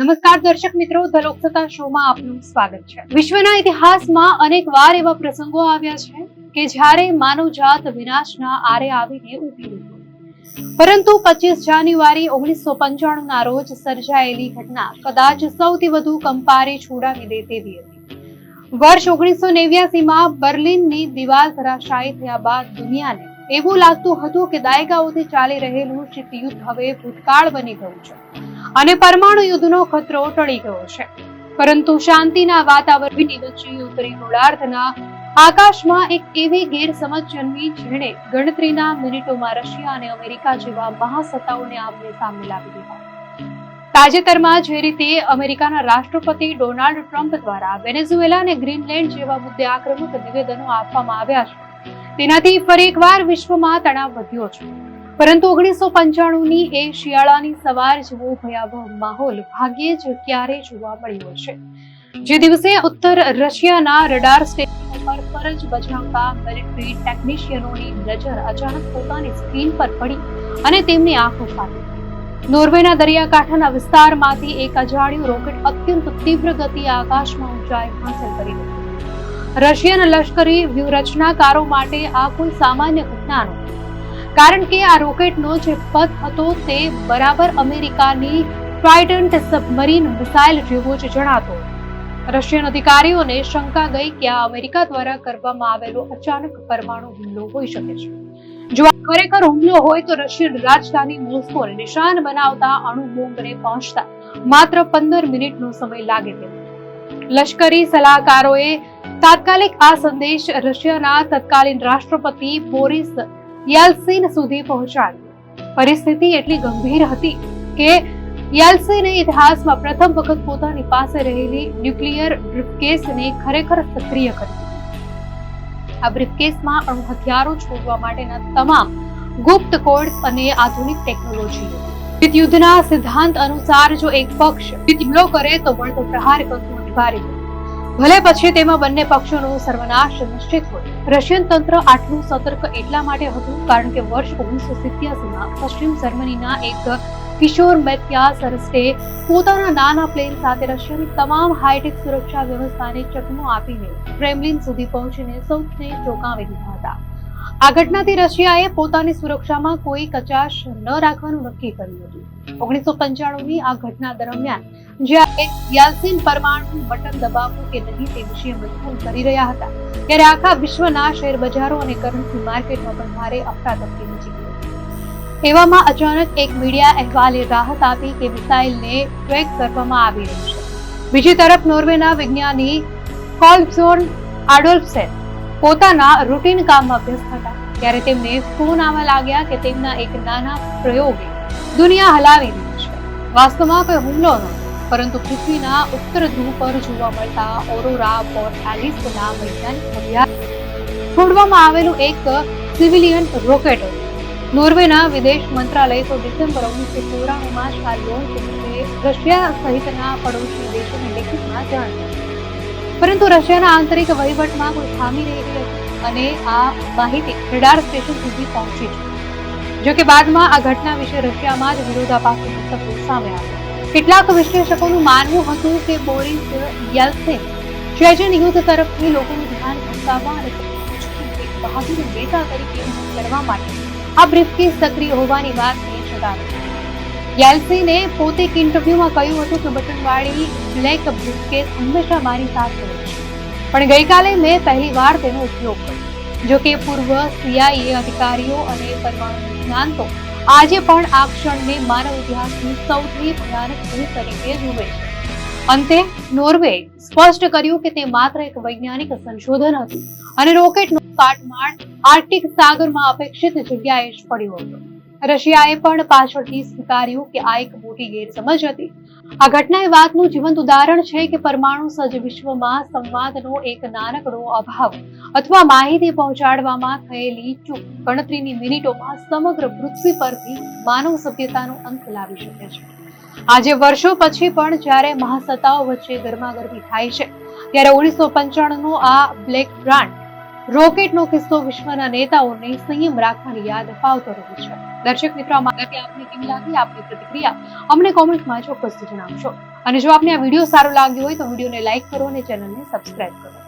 નમસ્કાર દર્શક મિત્રો, ધ લોકસત્તા શોમાં આપનું સ્વાગત છે। વિશ્વના ઇતિહાસમાં અનેકવાર એવા પ્રસંગો આવ્યા છે કે જ્યારે માનવજાત વિનાશના આરે આવીને ઊભી રહી, પરંતુ 25 જાન્યુઆરી 1995 ના રોજ સર્જાયેલી ઘટના કદાચ સૌથી વધુ કંપારી છોડાવી દે તેવી હતી। વર્ષ 1989 માં બર્લિનની દિવાલ ધરાશાયી થયા બાદ દુનિયાને એવું લાગતું હતું કે દાયકાઓથી ચાલી રહેલું શીત યુદ્ધ હવે ભૂતકાળ બની ગયું છે અને પરમાણુ યુદ્ધનો ખતરો ટળી ગયો છે। પરંતુ શાંતિના વાતાવરણની વચ્ચે ઉત્તરી ગોળાર્ધના આકાશમાં એક એવી ગેરસમજ જન્મી જેણે ગણતરીના મિનિટોમાં રશિયા અને અમેરિકા જેવા મહાસત્તાઓને આમને સામે લાવી દીધા। તાજેતરમાં જે રીતે અમેરિકાના રાષ્ટ્રપતિ ડોનાલ્ડ ટ્રમ્પ દ્વારા વેનેઝુએલા અને ગ્રીનલેન્ડ જેવા મુદ્દે આક્રમક નિવેદનો આપવામાં આવ્યા છે, તેનાથી ફરી એકવાર વિશ્વમાં તણાવ વધ્યો છે। પરંતુ 1995ની એ શિયાળાની સવાર જેવો ભયાવહ માહોલ ભાગ્યે જ ક્યારે જોવા મળ્યો છે, જે દિવસે ઉત્તર રશિયાના રડાર સ્ટેશન પર ફરજ બજાવતા મિલિટરી ટેકનિશિયનોની નજર અચાનક પોતાની સ્ક્રીન પર પડી અને તેમની આંખો ફાટી। નોર્વેના દરિયાકાંઠાના વિસ્તારમાંથી એક અજાણ્યું રોકેટ અત્યંત તીવ્ર ગતિએ આકાશમાં ઊંચાઈ હાંસલ કરી હતી। રશિયન લશ્કરી વ્યૂહરચનાકારો માટે આ કોઈ સામાન્ય ઘટના નહોતી, કારણ કે આ રોકેટનો જે પથ હતો તે બરાબર અમેરિકાની ટ્રાઇડન્ટ સબમરીન મિસાઇલ જેવો જ જણાતો। રશિયન અધિકારીઓને શંકા ગઈ કે આ અમેરિકા દ્વારા કરવામાં આવેલો અચાનક પરમાણુ હુમલો હોઈ શકે છે। જો આ ખરેખર હુમલો હોય તો રશિયન રાજધાની મોસ્કોને નિશાન બનાવતા અણુ બોમ્બને પહોંચતા માત્ર 15 મિનિટનો સમય લાગે તેમ લશ્કરી સલાહકારોએ તાત્કાલિક આ સંદેશ રશિયાના તત્કાલીન રાષ્ટ્રપતિ બોરિસ યેલ્ત્સિન સુધી પહોંચાડ્યો। પરિસ્થિતિ એટલી ગંભીર હતી કે યેલ્ત્સિને ઇતિહાસમાં પ્રથમ વખત પોતાની પાસે રહેલી ન્યુક્લિયર બ્રીફકેસને ખરેખર સક્રિય કરી। આ બ્રીફકેસમાં અણુ હથિયારો છોડવા માટેના તમામ ગુપ્ત કોડ્સ અને આધુનિક ટેકનોલોજી। યુદ્ધના સિદ્ધાંત અનુસાર જો એક પક્ષ હુમલો કરે તો વળતો પ્રહાર કરવો અનિવાર્ય હોય, ભલે પછી તેમાં બંને પક્ષોનો સર્વનાશ નિશ્ચિત હોય। રશિયન તંત્ર આટલું સતર્ક એટલા માટે હતું કારણ કે વર્ષ 1987માં પશ્ચિમ જર્મનીના એક કિશોર મેત્યાસ રસ્ટે પોતાના નાના પ્લેન સાથે રશિયાની તમામ હાઈટેક સુરક્ષા વ્યવસ્થાને ચકમો આપીને ક્રેમલિન સુધી પહોંચીને સૌને ચોંકાવી દીધા હતા। આ ઘટનાથી રશિયાએ પોતાની સુરક્ષામાં કોઈ કચાશ ન રાખવાનું નક્કી કર્યું હતું। 1995ની આ ઘટના દરમિયાન જ્યારે યેલ્ત્સિન પરમાણુ બટન દબાવવું કે નહીં તે વિશે મંથન કરી રહ્યા હતા, ત્યારે આખા વિશ્વના શેર બજારો અને કરન્સી માર્કેટમાં પણ ભારે અફરાતફરી મચી ગઈ। એવામાં અચાનક એક મીડિયા અહેવાલે રાહત આપી કે મિસાઇલને ટ્રેક કરવામાં આવી રહી છે। બીજી તરફ નોર્વેના વિજ્ઞાની કોલ્બજોર્ન આડોલ્ફસેન પોતાના રૂટીન કામમાં વ્યસ્ત હતા, ત્યારે તેમને ફોન આવવા લાગ્યા કે તેમના એક નાના પ્રયોગે દુનિયા હલાવી દીધી છે। વાસ્તવમાં કોઈ હુમલો નહોતો, પરંતુ પૃથ્વીના ઉત્તર ધ્રુવ પર જોવા મળતા ઓરોરા બોર્નાલિસ ના વૈજ્ઞાનિક અભ્યાસ છોડવામાં આવેલું એક સિવિલિયન રોકેટ હતું। નોર્વેના વિદેશ મંત્રાલય તો ડિસેમ્બર 1994માં જ આ લોન્ચ વિશે રશિયા સહિતના પડોશી દેશોને લેખિતમાં જાણ કરી, પરંતુ રશિયાના આંતરિક વહીવટમાં કોઈ ખામી રહી ગઈ હતી અને આ માહિતી રડાર સ્ટેશન સુધી પહોંચી છે। જો કે બાદમાં આ ઘટના વિશે રશિયામાં જ વિરોધાભાસી મંતવ્યો સામે આવ્યા। કેટલાક વિશ્લેષકોનું માનવું હતું કે બોરિસ યેલ્ત્સિન ચેચન યુદ્ધ તરફથી લોકોનું ધ્યાન ભટકાવવા અને બહાદુર નેતા તરીકે લડવા માટે આ બ્રીફકેસ સક્રિય હોવાની વાતને ચગાવી। યેલ્ત્સિને પોતે એક ઇન્ટરવ્યુમાં કહ્યું હતું કે બટનવાળી બ્લેક બ્રીફકેસ હંમેશા મારી સાથે હોય છે, પણ ગઈકાલે મેં પહેલીવાર તેનો ઉપયોગ કર્યો। જો કે પૂર્વ CIA અધિકારીઓ અને પરમાણુ નિષ્ણાતો આજે પણ આ ક્ષણને માનવ ઇતિહાસની સૌથી ભયાનક ભૂલ તરીકે જુએ છે। અંતે નોર્વેએ સ્પષ્ટ કર્યું કે તે માત્ર એક વૈજ્ઞાનિક સંશોધન હતું અને રોકેટનો કાટમાળ આર્કટિક સાગરમાં અપેક્ષિત જગ્યાએ જ પડ્યો હતો। રશિયાએ પણ પાછળથી સ્વીકાર્યું કે આ એક મોટી ગેરસમજ હતી। આ ઘટના એ વાતનું જીવંત ઉદાહરણ છે કે પરમાણુ સજ્જ વિશ્વમાં સંવાદનો એક નાનકડો અભાવ અથવા માહિતી પહોંચાડવામાં થયેલી ચૂક ગણતરીની મિનિટોમાં સમગ્ર પૃથ્વી પરથી માનવ સભ્યતાનો અંત લાવી શકે છે। આજે વર્ષો પછી પણ જ્યારે મહાસત્તાઓ વચ્ચે ગરમાગરમી થાય છે, ત્યારે 1995નો આ બ્લેક બ્રાન્ડ રોકેટનો કિસ્સો વિશ્વના નેતાઓને સંયમ રાખવાની યાદ અપાવતો રહ્યો છે। દર્શક મિત્રો, આ માહિતી આપને કેવી લાગી, આપની પ્રતિક્રિયા અમને કોમેન્ટમાં ચોક્કસથી જણાવશો. અને જો આપને આ વિડીયો સારો લાગ્યો હોય તો વિડીયોને લાઈક કરો અને ચેનલને સબસ્ક્રાઇબ કરો.